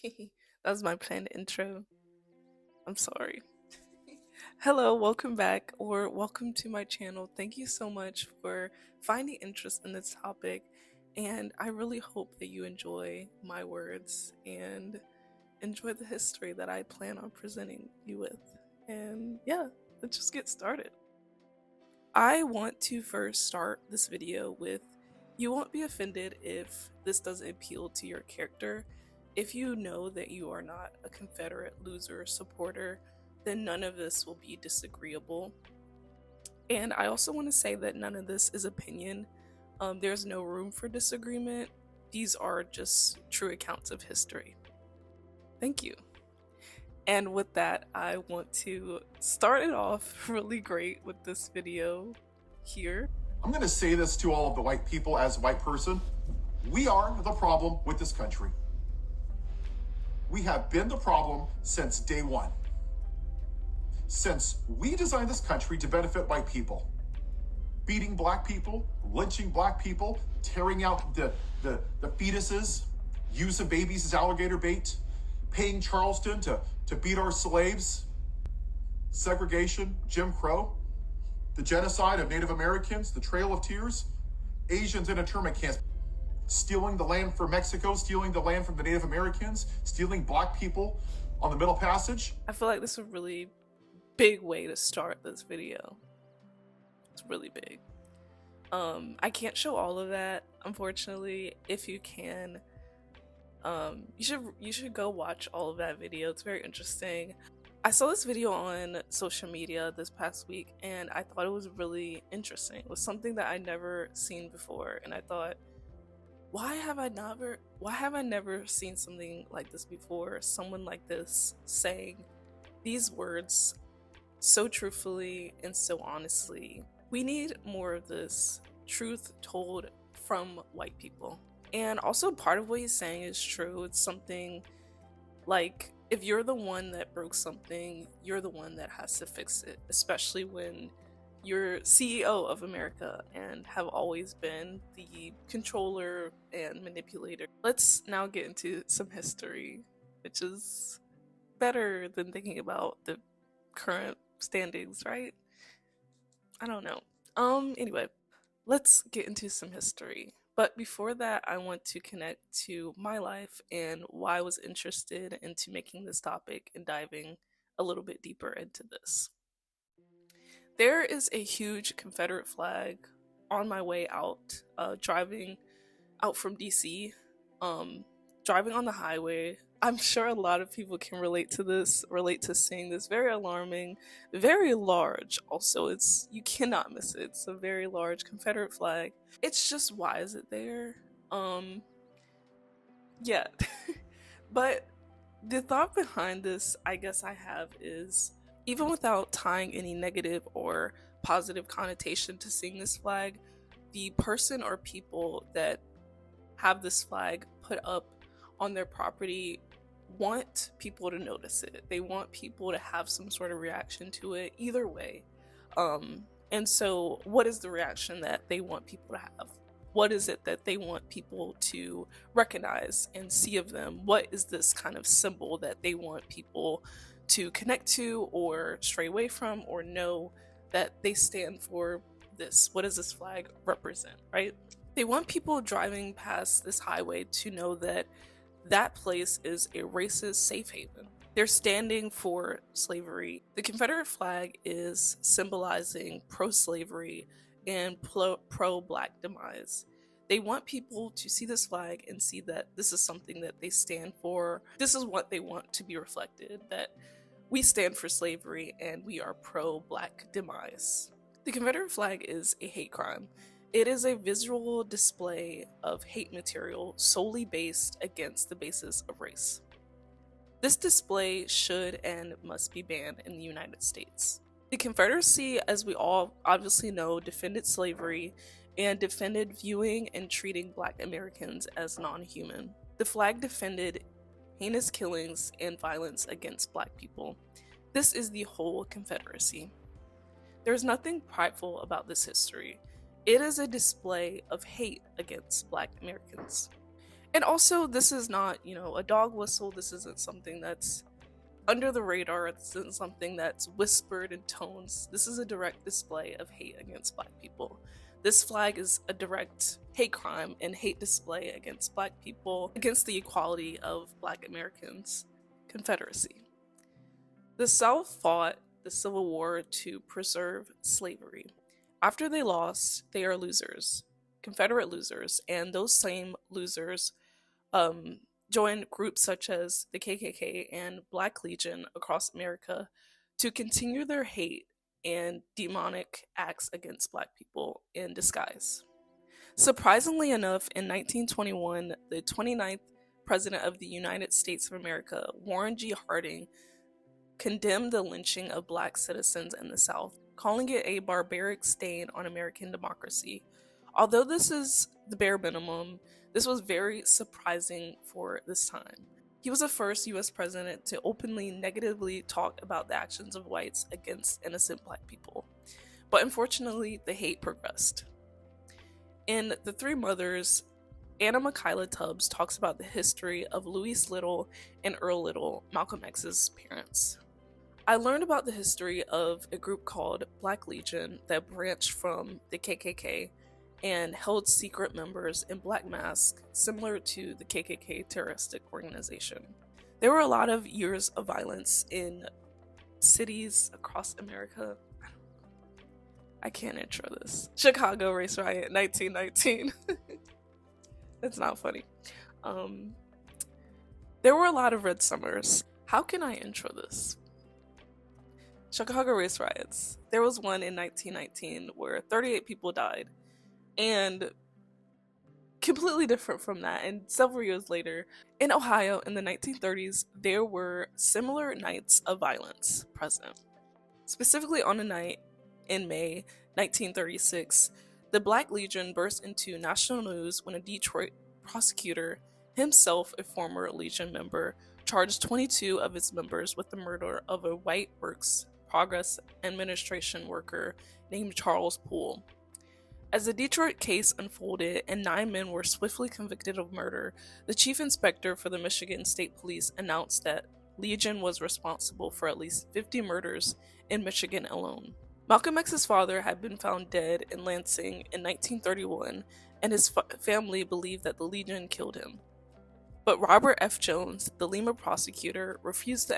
That was my planned intro. I'm sorry. Hello, welcome back, or welcome to my channel. Thank you so much for finding interest in this topic, and I really hope that you enjoy my words and enjoy the history that I plan on presenting you with. And yeah, let's just get started. I want to first start this video with you won't be offended if this doesn't appeal to your character. If you know that you are not a Confederate loser supporter, then none of this will be disagreeable. And I also want to say that none of this is opinion. There's no room for disagreement. These are just true accounts of history. Thank you. And with that, I want to start it off really great with this video here. I'm going to say this to all of the white people as a white person. We are the problem with this country. We have been the problem since day one. Since we designed this country to benefit white people. Beating black people, lynching black people, tearing out the fetuses, using babies as alligator bait, paying Charleston to beat our slaves, segregation, Jim Crow, the genocide of Native Americans, the Trail of Tears, Asians in internment camps, stealing the land from Mexico, stealing the land from the Native Americans, stealing black people on the Middle Passage. I feel like this is a really big way to start this video. It's really big. I can't show all of that, unfortunately. If you can, you should go watch all of that video. It's very interesting. I saw this video on social media this past week and I thought it was really interesting. It was something that I'd never seen before, and I thought, why have I never seen something like this before? Someone like this saying these words so truthfully and so honestly. We need more of this truth told from white people. And also part of what he's saying is true. It's something like, if you're the one that broke something, you're the one that has to fix it, especially when you're CEO of America and have always been the controller and manipulator. Let's now get into some history, which is better than thinking about the current standings, right? I don't know. Anyway, let's get into some history. But before that, I want to connect to my life and why I was interested into making this topic and diving a little bit deeper into this. There is a huge Confederate flag on my way out, driving out from DC, driving on the highway. I'm sure a lot of people can relate to seeing this. Very alarming, very large. Also, you cannot miss it. It's a very large Confederate flag. It's just, why is it there? Yeah. But the thought behind this, I guess I have, is even without tying any negative or positive connotation to seeing this flag, the person or people that have this flag put up on their property want people to notice it. They want people to have some sort of reaction to it, either way. And so what is the reaction that they want people to have? What is it that they want people to recognize and see of them? What is this kind of symbol that they want people to connect to or stray away from, or know that they stand for this? What does this flag represent, right? They want people driving past this highway to know that that place is a racist safe haven. They're standing for slavery. The Confederate flag is symbolizing pro-slavery and pro-black demise. They want people to see this flag and see that this is something that they stand for. This is what they want to be reflected, that we stand for slavery and we are pro-black demise. The Confederate flag is a hate crime. It is a visual display of hate material solely based against the basis of race. This display should and must be banned in the United States. The Confederacy, as we all obviously know, defended slavery and defended viewing and treating Black Americans as non-human. The flag defended heinous killings and violence against Black people. This is the whole Confederacy. There's nothing prideful about this history. It is a display of hate against Black Americans. And also, this is not, a dog whistle. This isn't something that's under the radar. This isn't something that's whispered in tones. This is a direct display of hate against Black people. This flag is a direct hate crime and hate display against Black people, against the equality of Black Americans. Confederacy. The South fought the Civil War to preserve slavery. After they lost, they are losers, Confederate losers, and those same losers um, joined groups such as the KKK and Black Legion across America to continue their hate and demonic acts against Black people in disguise. Surprisingly enough, in 1921, the 29th President of the United States of America, Warren G. Harding, condemned the lynching of Black citizens in the South, calling it a barbaric stain on American democracy. Although this is the bare minimum, this was very surprising for this time. He was the first US president to openly negatively talk about the actions of whites against innocent Black people. But unfortunately, the hate progressed. In The Three Mothers, Anna Michaela Tubbs talks about the history of Louise Little and Earl Little, Malcolm X's parents. I learned about the history of a group called Black Legion that branched from the KKK and held secret members in black masks similar to the KKK terroristic organization. There were a lot of years of violence in cities across America. I can't intro this. Chicago race riot 1919. It's not funny. There were a lot of red summers. How can I intro this? Chicago race riots. There was one in 1919 where 38 people died. And completely different from that, and several years later, in Ohio in the 1930s, there were similar nights of violence present. Specifically on a night in May 1936, the Black Legion burst into national news when a Detroit prosecutor, himself a former Legion member, charged 22 of its members with the murder of a white Works Progress Administration worker named Charles Poole. As the Detroit case unfolded and 9 men were swiftly convicted of murder, the chief inspector for the Michigan State Police announced that Legion was responsible for at least 50 murders in Michigan alone. Malcolm X's father had been found dead in Lansing in 1931, and his family believed that the Legion killed him. But Robert F. Jones, the Lima prosecutor, refused to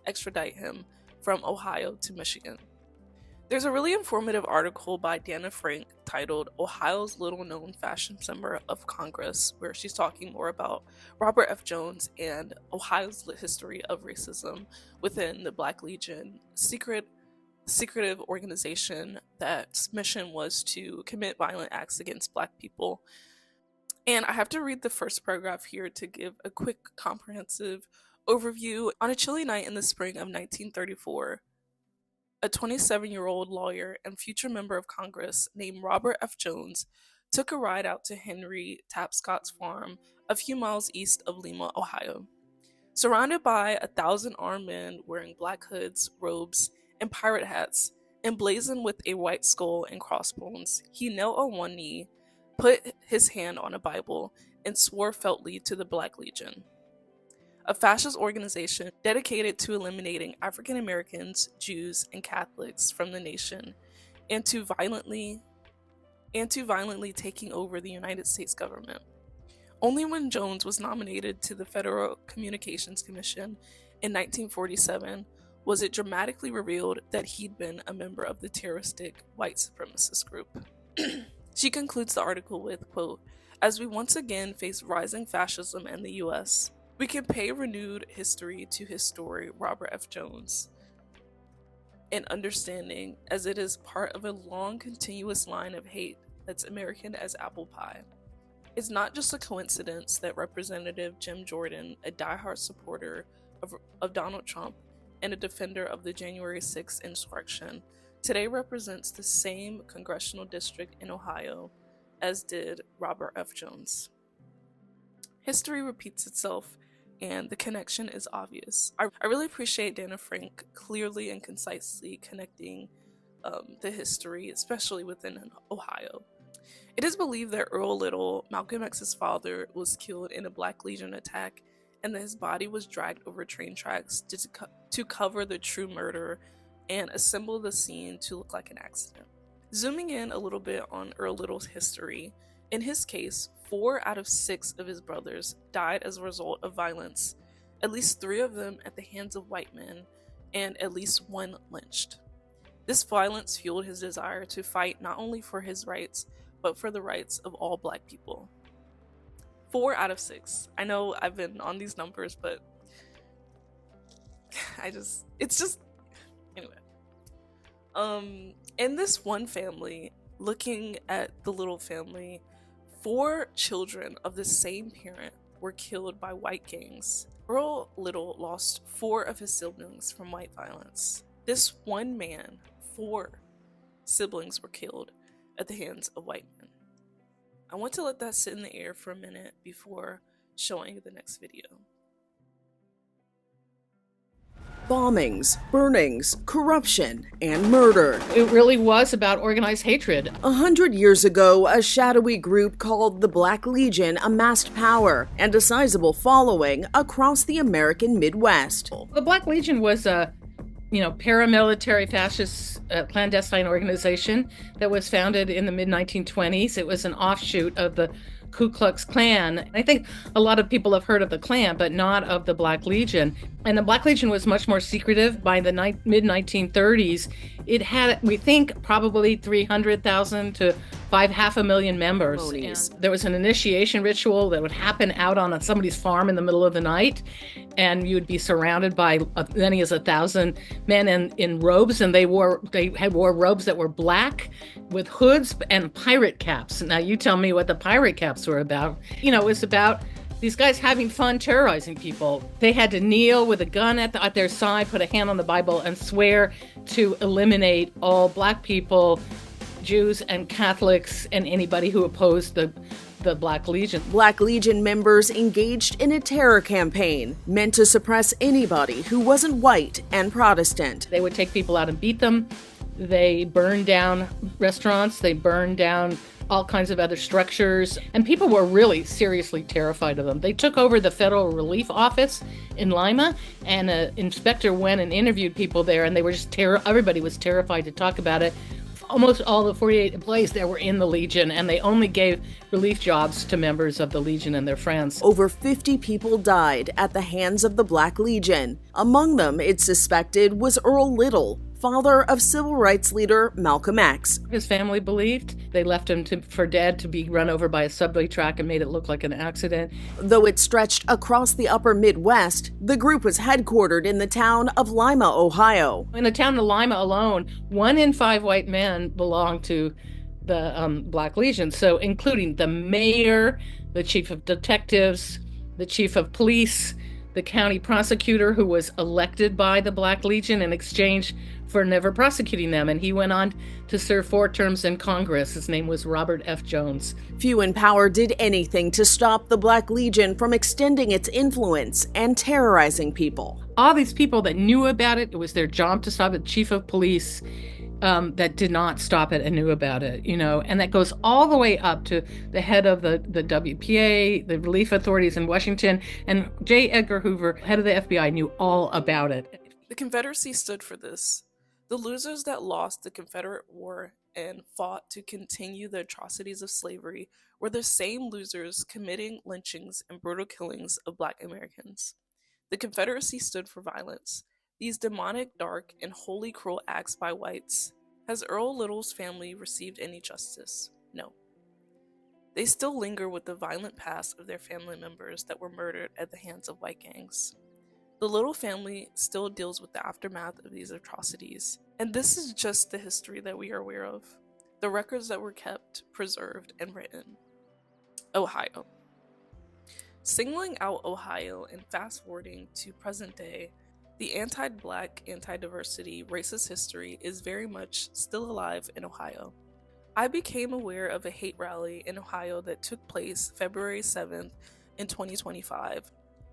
extradite him from Ohio to Michigan. There's a really informative article by Dana Frank titled Ohio's Little Known Fashion Member of Congress, where she's talking more about Robert F. Jones and Ohio's history of racism within the Black Legion, secretive organization that's mission was to commit violent acts against Black people. And I have to read the first paragraph here to give a quick comprehensive overview. On a chilly night in the spring of 1934, a 27-year-old lawyer and future member of Congress named Robert F. Jones took a ride out to Henry Tapscott's farm a few miles east of Lima, Ohio. Surrounded by 1,000 armed men wearing black hoods, robes, and pirate hats, emblazoned with a white skull and crossbones, he knelt on one knee, put his hand on a Bible, and swore fealty to the Black Legion, a fascist organization dedicated to eliminating African Americans, Jews, and Catholics from the nation, and to violently taking over the United States government. Only when Jones was nominated to the Federal Communications Commission in 1947 was it dramatically revealed that he'd been a member of the terroristic white supremacist group. She concludes the article with, quote, "As we once again face rising fascism in the U.S., we can pay renewed history to his story, Robert F. Jones, and understanding as it is part of a long, continuous line of hate that's American as apple pie. It's not just a coincidence that Representative Jim Jordan, a diehard supporter of Donald Trump and a defender of the January 6th insurrection, today represents the same congressional district in Ohio as did Robert F. Jones. History repeats itself, and the connection is obvious. I really appreciate Dana Frank clearly and concisely connecting the history, especially within Ohio. It is believed that Earl Little, Malcolm X's father, was killed in a Black Legion attack, and that his body was dragged over train tracks to cover the true murder and assemble the scene to look like an accident. Zooming in a little bit on Earl Little's history, in his case, 4 out of 6 of his brothers died as a result of violence, at least 3 of them at the hands of white men, and at least 1 lynched. This violence fueled his desire to fight not only for his rights, but for the rights of all Black people. 4 out of 6. I know I've been on these numbers, but anyway. In this one family, looking at the Little family, 4 children of the same parent were killed by white gangs. Earl Little lost 4 of his siblings from white violence. This one man, 4 siblings were killed at the hands of white men. I want to let that sit in the air for a minute before showing the next video. Bombings, burnings, corruption, and murder. It really was about organized hatred. 100 years ago, a shadowy group called the Black Legion amassed power and a sizable following across the American Midwest. The Black Legion was a paramilitary fascist clandestine organization that was founded in the mid-1920s. It was an offshoot of the Ku Klux Klan. I think a lot of people have heard of the Klan, but not of the Black Legion. And the Black Legion was much more secretive. By the mid-1930s, it had, we think, probably 300,000 to 500,000 members. And there was an initiation ritual that would happen out on somebody's farm in the middle of the night, and you would be surrounded by as many as 1,000 men in robes, and they wore robes that were black with hoods and pirate caps. Now you tell me what the pirate caps were about. It was about these guys having fun terrorizing people. They had to kneel with a gun at their side, put a hand on the Bible, and swear to eliminate all Black people, Jews and Catholics, and anybody who opposed the Black Legion. Black Legion members engaged in a terror campaign meant to suppress anybody who wasn't white and Protestant. They would take people out and beat them. They burned down restaurants. They burned down all kinds of other structures, and people were really seriously terrified of them. They took over the Federal Relief Office in Lima, and an inspector went and interviewed people there, and they were just everybody was terrified to talk about it. Almost all the 48 employees there were in the Legion, and they only gave relief jobs to members of the Legion and their friends. Over 50 people died at the hands of the Black Legion. Among them, it's suspected, was Earl Little, father of civil rights leader Malcolm X. His family believed they left him for dead to be run over by a subway track and made it look like an accident. Though it stretched across the upper Midwest, the group was headquartered in the town of Lima, Ohio. In the town of Lima alone, 1 in 5 white men belonged to the Black Legion, so including the mayor, the chief of detectives, the chief of police, the county prosecutor, who was elected by the Black Legion in exchange for never prosecuting them, and he went on to serve 4 terms in Congress. His name was Robert F. Jones. Few in power did anything to stop the Black Legion from extending its influence and terrorizing people. All these people that knew about it, it was their job to stop it. Chief of police that did not stop it and knew about it, and that goes all the way up to the head of the WPA, the relief authorities in Washington, and J. Edgar Hoover, head of the FBI, knew all about it. The Confederacy stood for this. The losers that lost the Confederate War and fought to continue the atrocities of slavery were the same losers committing lynchings and brutal killings of Black Americans. The Confederacy stood for violence. These demonic, dark, and wholly cruel acts by whites. Has Earl Little's family received any justice? No. They still linger with the violent past of their family members that were murdered at the hands of white gangs. The Little family still deals with the aftermath of these atrocities, and this is just the history that we are aware of, the records that were kept, preserved, and written. Ohio. Singling out Ohio and fast-forwarding to present day, the anti-Black, anti-diversity, racist history is very much still alive in Ohio. I became aware of a hate rally in Ohio that took place February 7th in 2025.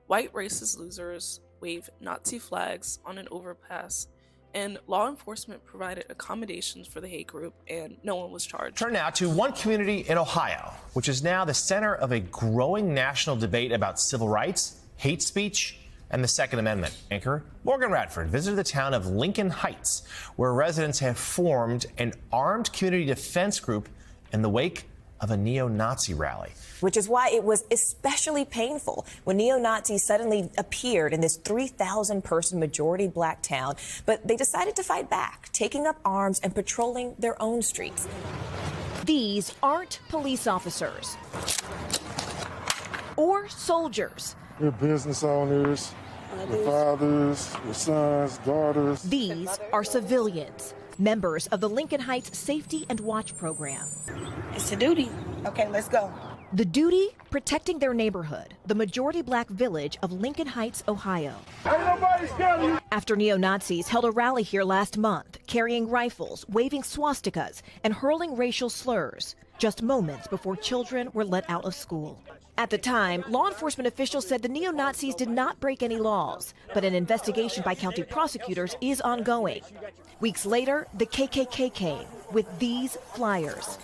White racist losers wave Nazi flags on an overpass and law enforcement provided accommodations for the hate group, and no one was charged. Turn now to one community in Ohio, which is now the center of a growing national debate about civil rights, hate speech, and the Second Amendment. Anchor Morgan Radford visited the town of Lincoln Heights, where residents have formed an armed community defense group in the wake of a neo-Nazi rally. Which is why it was especially painful when neo-Nazis suddenly appeared in this 3,000-person majority black town. But they decided to fight back, taking up arms and patrolling their own streets. These aren't police officers or soldiers. They're business owners, their fathers, their sons, daughters. These are civilians, members of the Lincoln Heights Safety and Watch program. It's a duty. Okay, let's go. The duty, protecting their neighborhood, the majority black village of Lincoln Heights, Ohio. Ain't nobody scared of you. After neo-Nazis held a rally here last month, carrying rifles, waving swastikas, and hurling racial slurs, just moments before children were let out of school. At the time, law enforcement officials said the neo-Nazis did not break any laws, but an investigation by county prosecutors is ongoing. Weeks later, the KKK came with these flyers.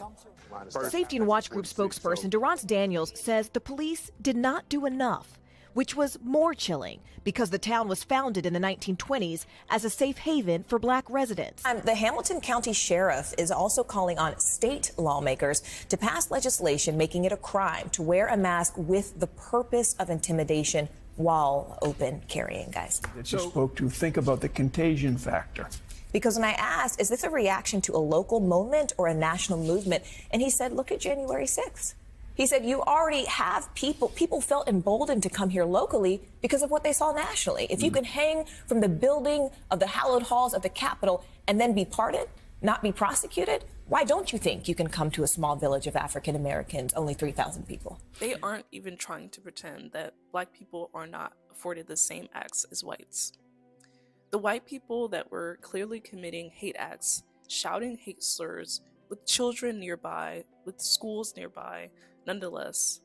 Safety and Watch Group spokesperson Durrance Daniels says the police did not do enough, which was more chilling because the town was founded in the 1920s as a safe haven for black residents. The Hamilton County Sheriff is also calling on state lawmakers to pass legislation making it a crime to wear a mask with the purpose of intimidation while open carrying, guys. That you spoke to, think about the contagion factor. Because when I asked, is this a reaction to a local moment or a national movement? And he said, look at January 6th. He said, you already have people felt emboldened to come here locally because of what they saw nationally. If you can hang from the building of the hallowed halls of the Capitol and then be pardoned, not be prosecuted, why don't you think you can come to a small village of African Americans, only 3,000 people? They aren't even trying to pretend that black people are not afforded the same acts as whites. The white people that were clearly committing hate acts, shouting hate slurs, with children nearby, with schools nearby, nonetheless.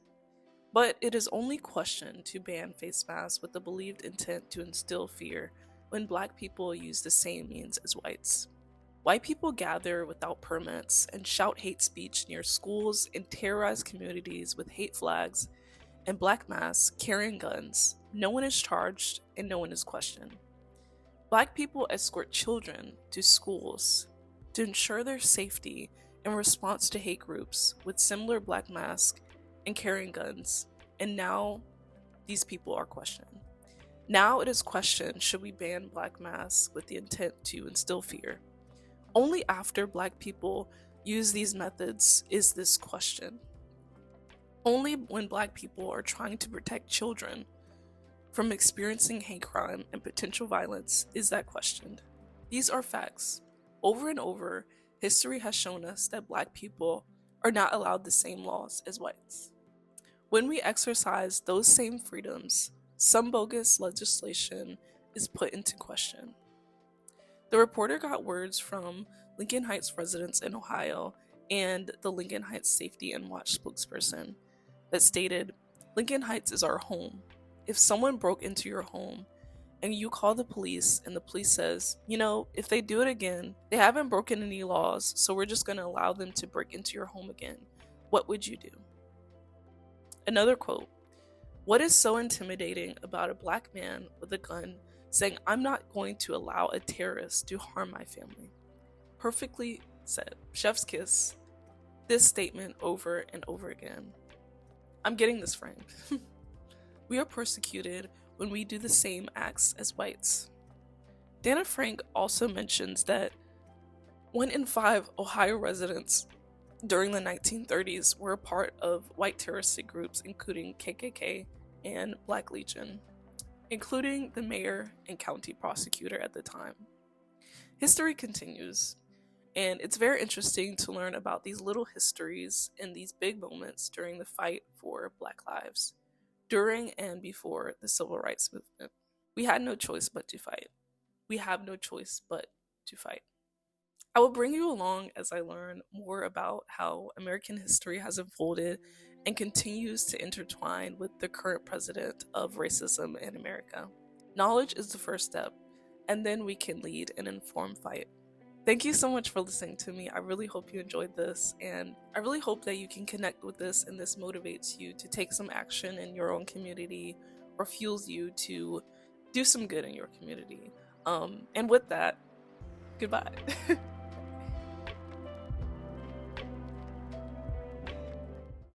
But it is only questioned to ban face masks with the believed intent to instill fear when black people use the same means as whites. White people gather without permits and shout hate speech near schools and terrorize communities with hate flags and black masks carrying guns. No one is charged and no one is questioned. Black people escort children to schools to ensure their safety in response to hate groups with similar black masks and carrying guns, and now these people are questioned. Now it is questioned, should we ban black masks with the intent to instill fear? Only after black people use these methods is this questioned. Only when black people are trying to protect children from experiencing hate crime and potential violence is that questioned. These are facts. Over and over, history has shown us that black people are not allowed the same laws as whites. When we exercise those same freedoms, some bogus legislation is put into question. The reporter got words from Lincoln Heights residents in Ohio and the Lincoln Heights Safety and Watch spokesperson that stated, "Lincoln Heights is our home. If someone broke into your home and you call the police and the police says, if they do it again, they haven't broken any laws, so we're just going to allow them to break into your home again, what would you do?" Another quote, "What is so intimidating about a black man with a gun saying, 'I'm not going to allow a terrorist to harm my family'?" Perfectly said. Chef's kiss. This statement over and over again. I'm getting this framed. We are persecuted when we do the same acts as whites. Dana Frank also mentions that 1 in 5 Ohio residents during the 1930s were a part of white terroristic groups, including KKK and Black Legion, including the mayor and county prosecutor at the time. History continues, and it's very interesting to learn about these little histories and these big moments during the fight for Black lives, during and before the Civil Rights Movement. We had no choice but to fight. We have no choice but to fight. I will bring you along as I learn more about how American history has unfolded and continues to intertwine with the current president of racism in America. Knowledge is the first step, and then we can lead an informed fight. Thank you so much for listening to me. I really hope you enjoyed this, and I really hope that you can connect with this and this motivates you to take some action in your own community or fuels you to do some good in your community. And with that, goodbye.